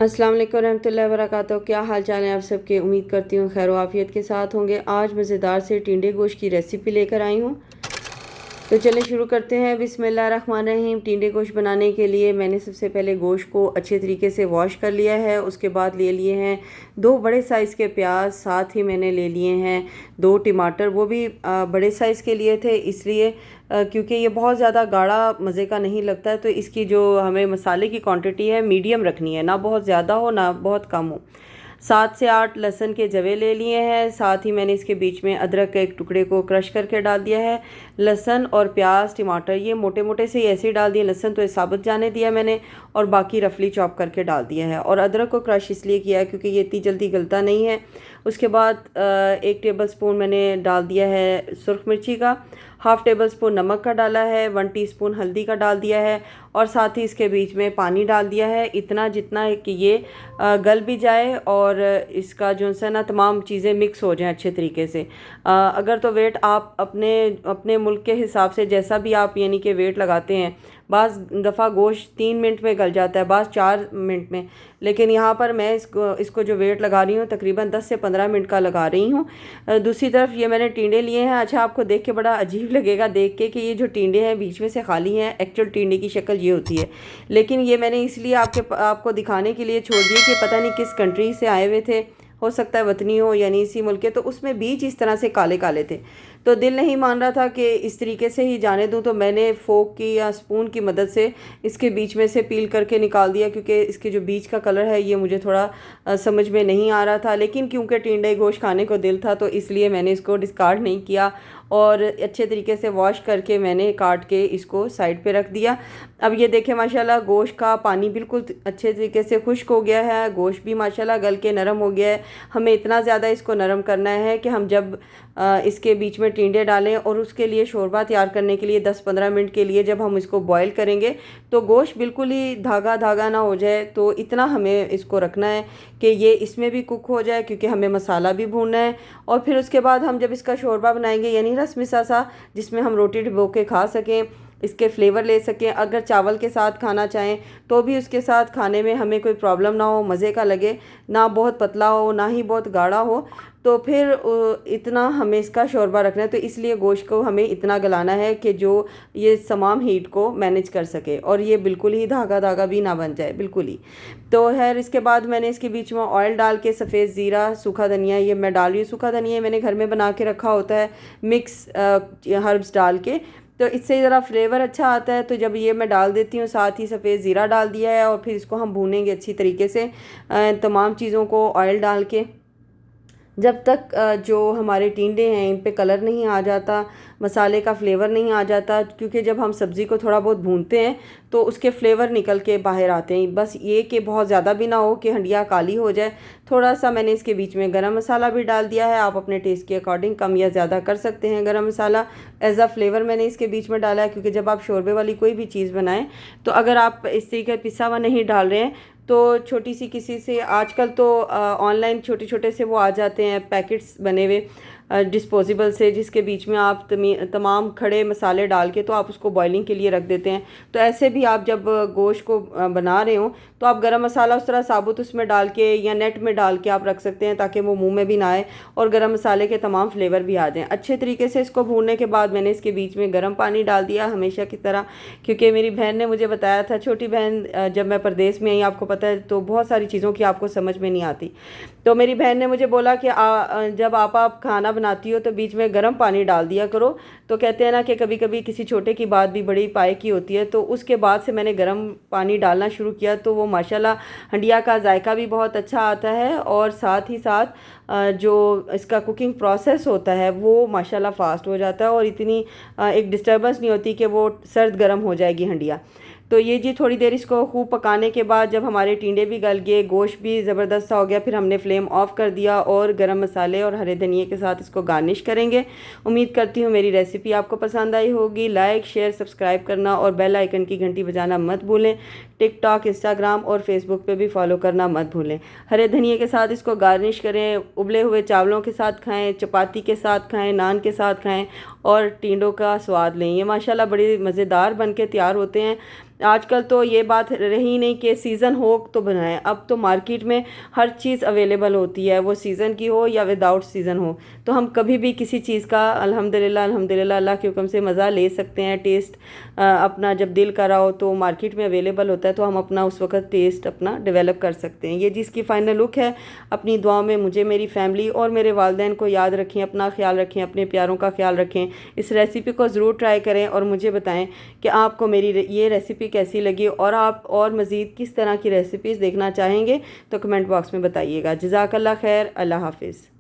अस्सलाम वालेकुम रहमतुल्लाहि व बरकातहू। क्या हाल चाल है आप सबके। उम्मीद करती हूँ खैर आफियत के साथ होंगे। आज मज़ेदार से टिंडे गोश्त की रेसिपी लेकर आई हूँ। तो चलिए शुरू करते हैं। बिस्मिल्लाहिर्रहमानिर्रहीम। टिंडे गोश्त बनाने के लिए मैंने सबसे पहले गोश्त को अच्छे तरीके से वॉश कर लिया है। उसके बाद ले लिए हैं 2 बड़े साइज़ के प्याज, साथ ही मैंने ले लिए हैं 2 टमाटर। वो भी बड़े साइज़ के लिए थे, इसलिए क्योंकि ये बहुत ज़्यादा गाढ़ा मज़े का नहीं लगता है। तो इसकी जो हमें मसाले की क्वांटिटी है मीडियम रखनी है, ना बहुत ज़्यादा हो ना बहुत कम हो। 7 से 8 लहसुन के जवे ले लिए हैं। साथ ही मैंने इसके बीच में अदरक के एक टुकड़े को क्रश करके डाल दिया है। लहसुन और प्याज टमाटर ये मोटे मोटे से ऐसे ही डाल दिए। लहसुन तो ये साबुत जाने दिया मैंने, और बाकी रफली चॉप करके डाल दिया है। और अदरक को क्रश इसलिए किया है क्योंकि ये इतनी जल्दी गलता नहीं है। उसके बाद 1 टेबल स्पून मैंने डाल दिया है सुरख मिर्ची का, 1/2 टेबल स्पून नमक का डाला है, 1 टीस्पून हल्दी का डाल दिया है, और साथ ही इसके बीच में पानी डाल दिया है इतना जितना कि ये गल भी जाए और इसका जो है ना तमाम चीज़ें मिक्स हो जाएं अच्छे तरीके से। अगर तो वेट आप अपने अपने मुल्क के हिसाब से जैसा भी आप यानी कि वेट लगाते हैं, बाज़ दफ़ा गोश्त 3 मिनट में गल जाता है, बाज़ 4 मिनट में, लेकिन यहाँ पर मैं इसको जो वेट लगा रही हूँ तकरीबन 10 से 15 मिनट का लगा रही हूँ। दूसरी तरफ ये मैंने टिंडे लिए हैं। अच्छा, आपको देख के बड़ा अजीब लगेगा देख के कि ये जो टिंडे हैं बीच में से खाली हैं, एक्चुअल टिंडे की शक्ल ये होती है। लेकिन ये मैंने इसलिए आपको दिखाने के लिए छोड़ दिए कि पता नहीं किस कंट्री से आए हुए थे, हो सकता है वतनी हो यानी इसी मुल्क के, तो उसमें बीज इस तरह से काले काले थे। तो दिल नहीं मान रहा था कि इस तरीके से ही जाने दूं, तो मैंने फोक की या स्पून की मदद से इसके बीच में से पील करके निकाल दिया, क्योंकि इसके जो बीज का कलर है ये मुझे थोड़ा समझ में नहीं आ रहा था। लेकिन क्योंकि टिंडे गोश्त खाने को दिल था तो इसलिए मैंने इसको डिस्कार्ड नहीं किया, और अच्छे तरीके से वॉश करके मैंने काट के इसको साइड पे रख दिया। अब ये देखें माशाल्लाह गोश्त का पानी बिल्कुल अच्छे तरीके से खुश्क हो गया है। गोश्त भी माशाल्लाह गल के नरम हो गया है। हमें इतना ज़्यादा इसको नरम करना है कि हम जब इसके बीच में टिंडे डालें और उसके लिए शोरबा तैयार करने के लिए 10-15 मिनट के लिए जब हम इसको बॉईल करेंगे तो गोश्त बिल्कुल ही धागा धागा ना हो जाए। तो इतना हमें इसको रखना है कि ये इसमें भी कुक हो जाए, क्योंकि हमें मसाला भी भूनना है। और फिर उसके बाद हम जब इसका शोरबा बनाएंगे यानी रसमिसा सा, जिसमें हम रोटी डुबो के खा सकें, इसके फ्लेवर ले सकें, अगर चावल के साथ खाना चाहें तो भी उसके साथ खाने में हमें कोई प्रॉब्लम ना हो, मज़े का लगे, ना बहुत पतला हो ना ही बहुत गाढ़ा हो। तो फिर इतना हमें इसका शोरबा रखना है। तो इसलिए गोश्त को हमें इतना गलाना है कि जो ये तमाम हीट को मैनेज कर सके और ये बिल्कुल ही धागा धागा भी ना बन जाए बिल्कुल ही। तो खैर इसके बाद मैंने इसके बीच में ऑयल डाल के सफ़ेद ज़ीरा, सूखा धनिया ये मैं डाल रही हूँ। सूखा धनिया मैंने घर में बना के रखा होता है मिक्स हर्ब्स डाल के, तो इससे ज़रा फ्लेवर अच्छा आता है। तो जब ये मैं डाल देती हूँ, साथ ही सफ़ेद ज़ीरा डाल दिया है, और फिर इसको हम भूनेंगे अच्छी तरीके से तमाम चीज़ों को ऑयल डाल के, जब तक जो हमारे टिंडे हैं इन पे कलर नहीं आ जाता, मसाले का फ्लेवर नहीं आ जाता। क्योंकि जब हम सब्ज़ी को थोड़ा बहुत भूनते हैं तो उसके फ्लेवर निकल के बाहर आते हैं। बस ये कि बहुत ज़्यादा भी ना हो कि हंडिया काली हो जाए। थोड़ा सा मैंने इसके बीच में गरम मसाला भी डाल दिया है। आप अपने टेस्ट के अकॉर्डिंग कम या ज़्यादा कर सकते हैं। गरम मसाला एज अ फ्लेवर मैंने इसके बीच में डाला है, क्योंकि जब आप शोरबे वाली कोई भी चीज़ बनाएं तो अगर आप इस तरीके पिसा हुआ नहीं डाल रहे हैं तो छोटी सी किसी से, आजकल तो ऑनलाइन छोटे छोटे से वो आ जाते हैं पैकेट्स बने हुए डिस्पोजेबल से, जिसके बीच में आप तमाम खड़े मसाले डाल के तो आप उसको बॉइलिंग के लिए रख देते हैं। तो ऐसे भी आप जब गोश्त को बना रहे हो तो आप गरम मसाला उस तरह साबुत उसमें डाल के या नेट में डाल के आप रख सकते हैं, ताकि वो मुंह में भी ना आए और गरम मसाले के तमाम फ्लेवर भी आ जाएं अच्छे तरीके से। इसको भूनने के बाद मैंने इसके बीच में गर्म पानी डाल दिया हमेशा की तरह, क्योंकि मेरी बहन ने मुझे बताया था, छोटी बहन, जब मैं परदेश में आई आपको पता है तो बहुत सारी चीज़ों की आपको समझ में नहीं आती। तो मेरी बहन ने मुझे बोला कि जब आप खाना बनाती हो तो बीच में गर्म पानी डाल दिया करो। तो कहते हैं ना कि कभी कभी किसी छोटे की बात भी बड़ी पाए की होती है। तो उसके बाद से मैंने गर्म पानी डालना शुरू किया, तो वो माशाल्लाह हंडिया का जायका भी बहुत अच्छा आता है, और साथ ही साथ जो इसका कुकिंग प्रोसेस होता है वो माशाल्लाह फ़ास्ट हो जाता है, और इतनी एक डिस्टर्बेंस नहीं होती कि वो सर्द गर्म हो जाएगी हंडिया। तो ये जी थोड़ी देर इसको खूब पकाने के बाद जब हमारे टिंडे भी गल गए, गोश्त भी ज़बरदस्त सा हो गया, फिर हमने फ्लेम ऑफ कर दिया और गरम मसाले और हरे धनिए के साथ इसको गार्निश करेंगे। उम्मीद करती हूँ मेरी रेसिपी आपको पसंद आई होगी। लाइक शेयर सब्सक्राइब करना और बेल आइकन की घंटी बजाना मत भूलें। टिकटॉक, इंस्टाग्राम और फेसबुक पे भी फॉलो करना मत भूलें। हरे धनिए के साथ इसको गार्निश करें, उबले हुए चावलों के साथ खाएँ, चपाती के साथ खाएँ, नान के साथ खाएँ, और टिंडों का स्वाद लें। ये माशाल्लाह बड़ी मज़ेदार बन के तैयार होते हैं। आजकल तो ये बात रही नहीं कि सीज़न हो तो बनाएं, अब तो मार्केट में हर चीज़ अवेलेबल होती है, वो सीज़न की हो या विदाउट सीज़न हो। तो हम कभी भी किसी चीज़ का अल्हम्दुलिल्लाह अल्हम्दुलिल्लाह अल्लाह के हुक्म से मज़ा ले सकते हैं। टेस्ट अपना जब दिल करा हो तो मार्केट में अवेलेबल होता है, तो हम अपना उस वक़्त टेस्ट अपना डेवलप कर सकते हैं। ये जिसकी फ़ाइनल लुक है। अपनी दुआ में मुझे, मेरी फैमिली और मेरे वालिदैन को याद रखें, अपना ख्याल रखें, अपने प्यारों का ख्याल रखें। इस रेसिपी को ज़रूर ट्राई करें और मुझे बताएं कि आपको मेरी ये रेसिपी कैसी लगी और आप और मज़ीद किस तरह की रेसिपीज़ देखना चाहेंगे, तो कमेंट बॉक्स में बताइएगा। जज़ाकल्लाह खैर। अल्लाह हाफ़िज़।